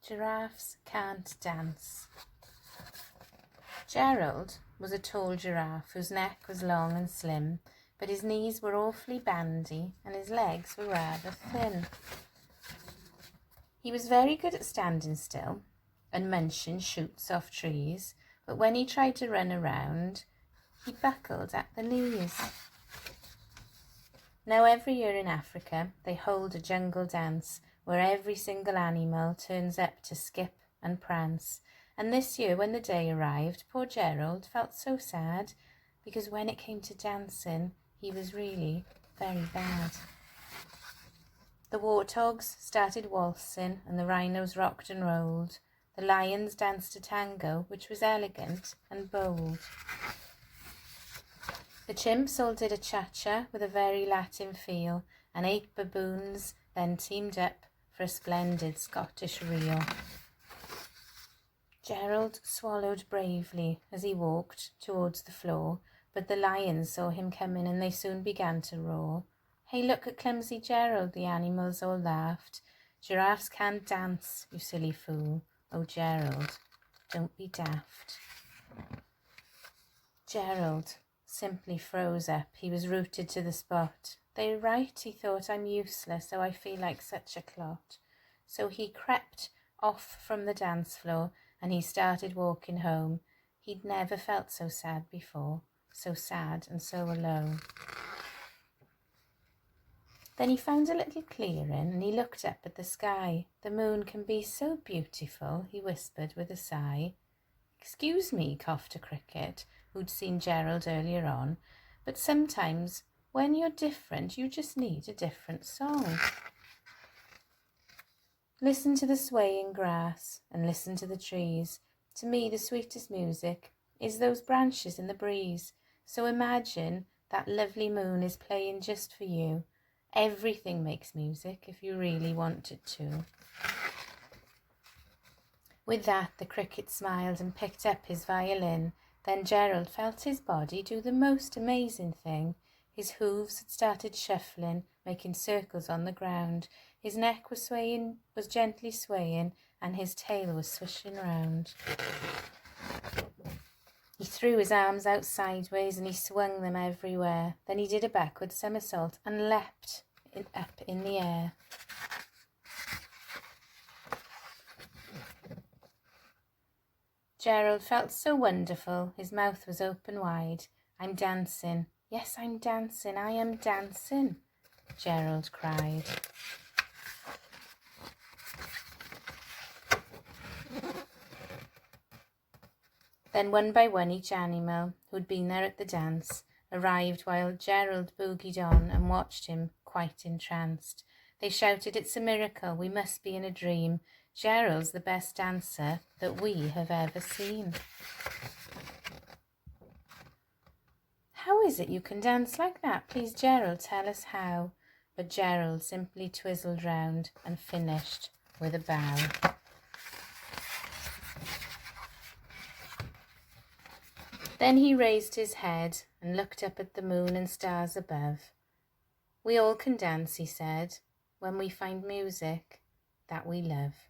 Giraffes can't dance. Gerald was a tall giraffe whose neck was long and slim, but his knees were awfully bandy and his legs were rather thin. He was very good at standing still and munching shoots off trees, but when he tried to run around, he buckled at the knees. Now every year in Africa, they hold a jungle dance where every single animal turns up to skip and prance. And this year, when the day arrived, poor Gerald felt so sad because when it came to dancing, he was really very bad. The warthogs started waltzing and the rhinos rocked and rolled. The lions danced a tango, which was elegant and bold. The chimps all did a cha-cha with a very Latin feel, and 8 baboons then teamed up for a splendid Scottish reel. Gerald swallowed bravely as he walked towards the floor, but the lions saw him coming and they soon began to roar. "Hey, look at clumsy Gerald," the animals all laughed. "Giraffes can't dance, you silly fool. Oh, Gerald, don't be daft." Gerald simply froze up. He was rooted to the spot. "They're right," he thought. "I'm useless, so I feel like such a clot." So he crept off from the dance floor and he started walking home. He'd never felt so sad before, so sad and so alone. Then he found a little clearing and he looked up at the sky. "The moon can be so beautiful," he whispered with a sigh. "Excuse me," coughed a cricket, who'd seen Gerald earlier on, "but sometimes when you're different, you just need a different song. Listen to the swaying grass and listen to the trees. To me, the sweetest music is those branches in the breeze. So imagine that lovely moon is playing just for you. Everything makes music if you really want it to." With that, the cricket smiled and picked up his violin. Then Gerald felt his body do the most amazing thing. His hooves had started shuffling, making circles on the ground. His neck was gently swaying, and his tail was swishing round. He threw his arms out sideways and he swung them everywhere. Then he did a backward somersault and leapt up in the air. Gerald felt so wonderful. His mouth was open wide. "I'm dancing. Yes, I'm dancing. I am dancing," Gerald cried. Then one by one each animal who'd been there at the dance arrived while Gerald boogied on and watched him quite entranced. They shouted, "It's a miracle. We must be in a dream. Gerald's the best dancer that we have ever seen." "How is it you can dance like that? Please, Gerald, tell us how." But Gerald simply twizzled round and finished with a bow. Then he raised his head and looked up at the moon and stars above. "We all can dance," he said, "when we find music that we love."